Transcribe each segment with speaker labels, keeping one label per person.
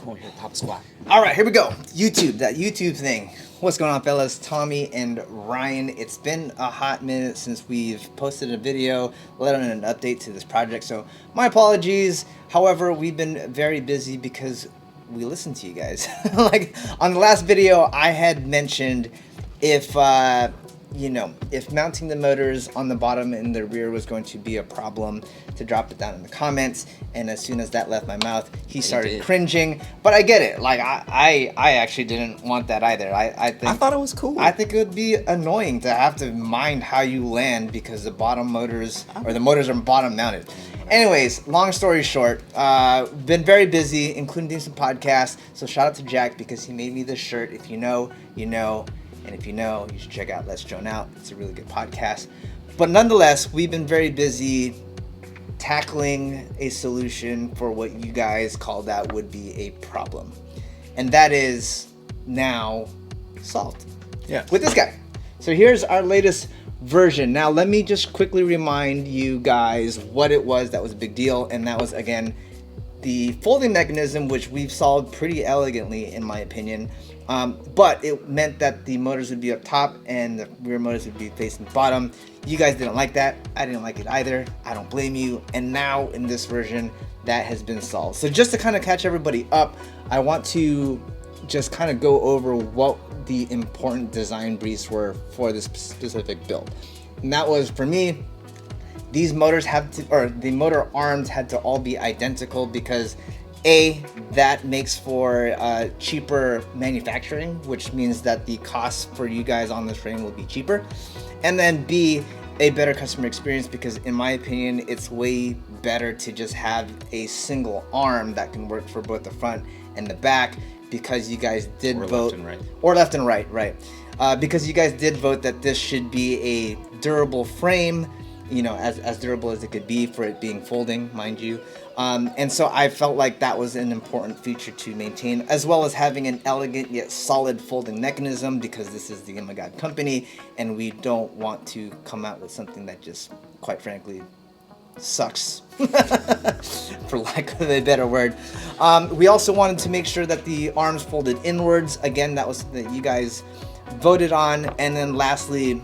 Speaker 1: Come over here, pop a squat.
Speaker 2: All right, here we go. That YouTube thing. What's going on, fellas? Tommy and Ryan. It's been a hot minute since we've posted a video, let on an update to this project. So my apologies. Moreover, we've been very busy because we listen to you guys. Like on the last video, I had mentioned if mounting the motors on the bottom and the rear was going to be a problem, to drop it down in the comments. And as soon as that left my mouth, he started cringing. But I get it. Like I actually didn't want that either. I
Speaker 1: thought it was cool.
Speaker 2: I think it would be annoying to have to mind how you land because the bottom motors or the motors are bottom mounted. Anyways, long story short, been very busy, including doing some podcasts. So shout out to Jack because he made me this shirt. If you know, you know. And if you know, you should check out Let's Drone Out. It's a really good podcast. But nonetheless, we've been very busy tackling a solution for what you guys called out would be a problem. And that is now solved.
Speaker 1: Yeah.
Speaker 2: With this guy. So here's our latest version. Now, let me just quickly remind you guys what it was that was a big deal. And that was, again, the folding mechanism, which we've solved pretty elegantly, in my opinion. But it meant that the motors would be up top and the rear motors would be facing the bottom. You guys didn't like that. I didn't like it either. I don't blame you. And now in this version, that has been solved. So just to kind of catch everybody up, I want to just kind of go over what the important design briefs were for this specific build. And that was, for me, these motors the motor arms had to all be identical because that makes for cheaper manufacturing, which means that the cost for you guys on this frame will be cheaper. And then B, a better customer experience, because in my opinion, it's way better to just have a single arm that can work for both the front and the back, because you guys did vote. Left and right, right. Because you guys did vote that this should be a durable frame, as durable as it could be for it being folding, mind you. And so I felt like that was an important feature to maintain, as well as having an elegant yet solid folding mechanism, because this is the Oh My God company, and we don't want to come out with something that just, quite frankly, sucks, for lack of a better word. We also wanted to make sure that the arms folded inwards. Again, that was something that you guys voted on. And then lastly,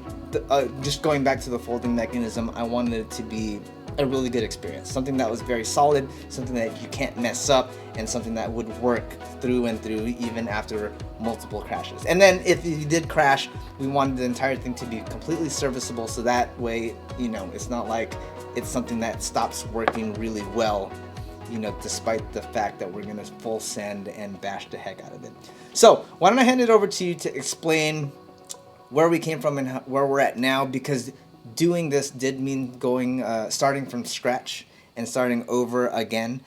Speaker 2: just going back to the folding mechanism, I wanted it to be a really good experience, something that was very solid, something that you can't mess up, and something that would work through and through even after multiple crashes. And then if you did crash, we wanted the entire thing to be completely serviceable, so that way, it's not like it's something that stops working really well, despite the fact that we're gonna full send and bash the heck out of it. So why don't I hand it over to you to explain where we came from and where we're at now, because doing this did mean starting from scratch and starting over again.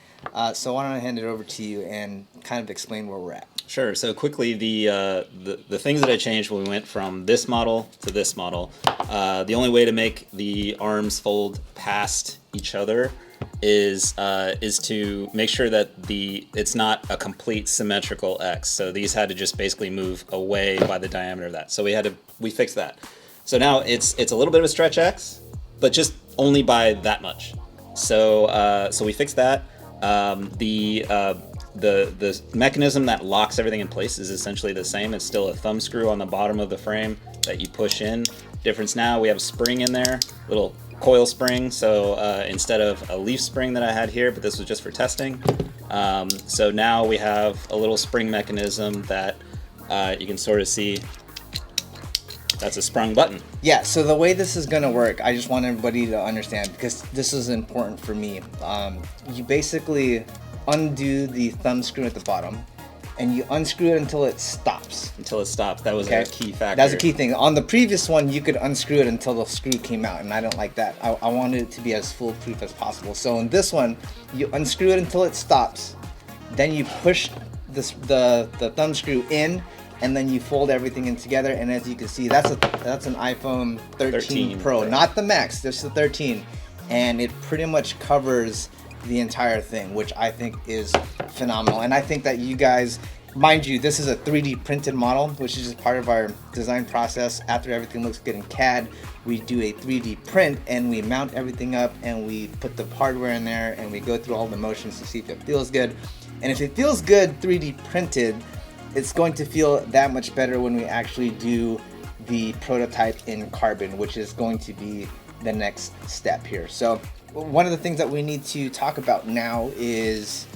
Speaker 2: So why don't I hand it over to you and kind of explain where we're at.
Speaker 1: Sure. So quickly, the things that I changed when we went from this model to this model. The only way to make the arms fold past each other is to make sure that it's not a complete symmetrical X. So these had to just basically move away by the diameter of that. So we fixed that. So now it's a little bit of a stretch X, but just only by that much. So we fixed that. The mechanism that locks everything in place is essentially the same. It's still a thumb screw on the bottom of the frame that you push in. Difference now, we have a spring in there, little coil spring. So instead of a leaf spring that I had here, but this was just for testing. So now we have a little spring mechanism that you can sort of see. That's a sprung button.
Speaker 2: Yeah, so the way this is gonna work, I just want everybody to understand, because this is important for me. You basically undo the thumb screw at the bottom, and you unscrew it until it stops.
Speaker 1: Until it stops. That was a key factor.
Speaker 2: That's a key thing. On the previous one, you could unscrew it until the screw came out, and I don't like that. I wanted it to be as foolproof as possible. So in this one, you unscrew it until it stops, then you push the thumb screw in, and then you fold everything in together. And as you can see, that's an iPhone 13 Pro, right. Not the Max, just the 13. And it pretty much covers the entire thing, which I think is phenomenal. And I think that you guys, mind you, this is a 3D printed model, which is just part of our design process. After everything looks good in CAD, we do a 3D print and we mount everything up and we put the hardware in there and we go through all the motions to see if it feels good. And if it feels good 3D printed, it's going to feel that much better when we actually do the prototype in carbon, which is going to be the next step here. So one of the things that we need to talk about now is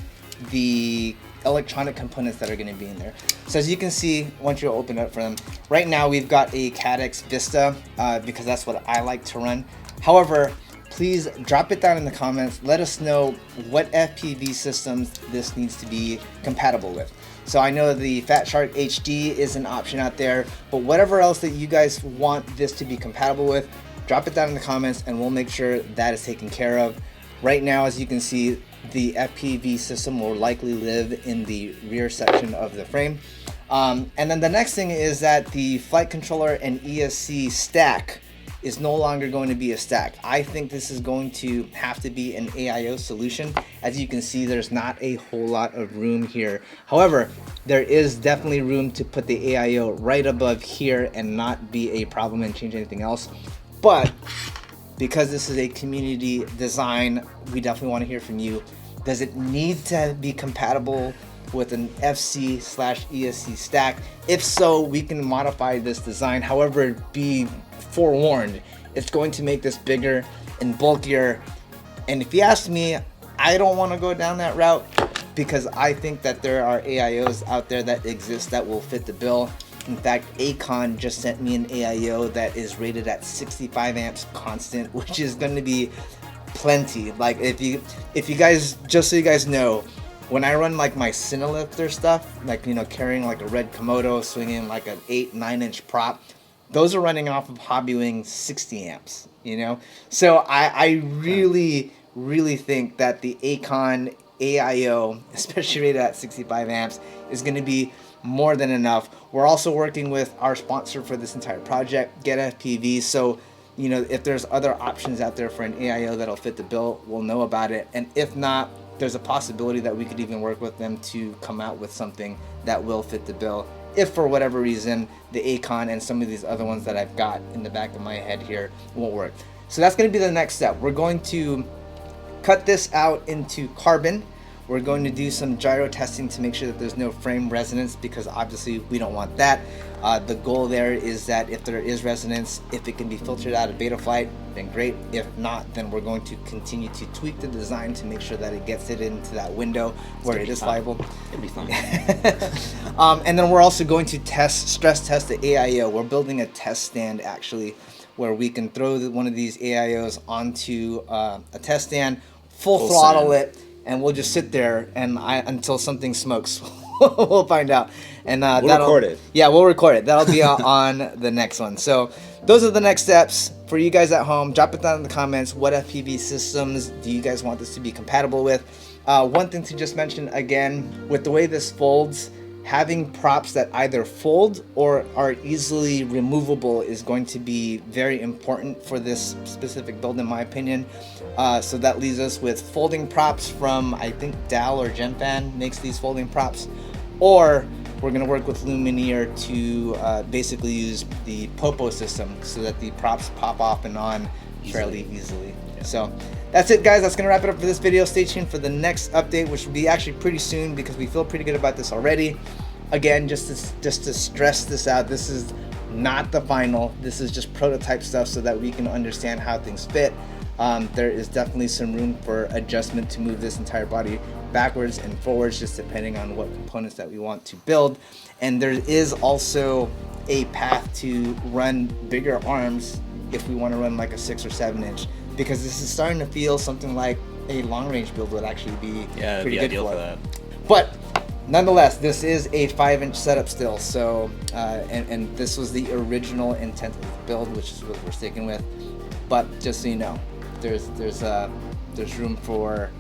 Speaker 2: the electronic components that are going to be in there. So as you can see, once you open it up for them, right now we've got a CADX Vista because that's what I like to run. However, please drop it down in the comments. Let us know what FPV systems this needs to be compatible with. So I know the Fat Shark HD is an option out there, but whatever else that you guys want this to be compatible with, drop it down in the comments and we'll make sure that is taken care of. Right now, as you can see, the FPV system will likely live in the rear section of the frame. And then the next thing is that the flight controller and ESC stack is no longer going to be a stack. I think this is going to have to be an AIO solution. As you can see, there's not a whole lot of room here. However, there is definitely room to put the AIO right above here and not be a problem and change anything else. But because this is a community design, we definitely want to hear from you. Does it need to be compatible with an FC/ESC stack? If so, we can modify this design. However, be forewarned, it's going to make this bigger and bulkier. And if you ask me, I don't want to go down that route because I think that there are AIOs out there that exist that will fit the bill. In fact, Acon just sent me an AIO that is rated at 65 amps constant, which is going to be plenty. Like if you guys, just so you guys know, when I run like my Cinelifter stuff, like, you know, carrying like a red Komodo, swinging like an 8-9 inch prop, those are running off of Hobbywing 60 amps, you know? So I really think that the Acon AIO, especially rated at 65 amps, is going to be more than enough. We're also working with our sponsor for this entire project, Get FPV. So, you know, if there's other options out there for an AIO that'll fit the bill, we'll know about it. And if not, there's a possibility that we could even work with them to come out with something that will fit the bill. If for whatever reason, the Acon and some of these other ones that I've got in the back of my head here won't work. So that's going to be the next step. We're going to cut this out into carbon. We're going to do some gyro testing to make sure that there's no frame resonance, because obviously we don't want that. The goal there is that if there is resonance, if it can be filtered out of Betaflight, then great. If not, then we're going to continue to tweak the design to make sure that it gets it into that window where it is viable.
Speaker 1: It'll be fun.
Speaker 2: And then we're also going to stress test the AIO. We're building a test stand actually, where we can throw one of these AIOs onto a test stand, full throttle it, and we'll just sit there and until something smokes. We'll find out. And
Speaker 1: we'll record it.
Speaker 2: Yeah, we'll record it. That'll be on the next one. So those are the next steps for you guys at home. Drop it down in the comments. What FPV systems do you guys want this to be compatible with? One thing to just mention again, with the way this folds, having props that either fold or are easily removable is going to be very important for this specific build, in my opinion. So that leaves us with folding props from, I think Dal or Gemfan makes these folding props, or we're going to work with Lumineer to basically use the Popo system so that the props pop off and on fairly easily. Yeah. So that's it, guys. That's going to wrap it up for this video. Stay tuned for the next update, which will be actually pretty soon because we feel pretty good about this already. Again, just to stress this out, this is not the final. This is just prototype stuff so that we can understand how things fit. There is definitely some room for adjustment to move this entire body backwards and forwards, just depending on what components that we want to build. And there is also a path to run bigger arms if we want to run like a 6 or 7 inch, because this is starting to feel something like a long range build would actually be pretty good for that. But nonetheless, this is a 5-inch setup still. So and this was the original intent of the build, which is what we're sticking with. But just so you know, there's room for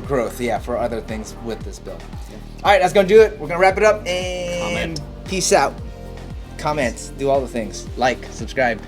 Speaker 2: growth, for other things with this build. Yeah. All right, that's gonna do it. We're gonna wrap it up and peace out. Comments, do all the things, like, subscribe.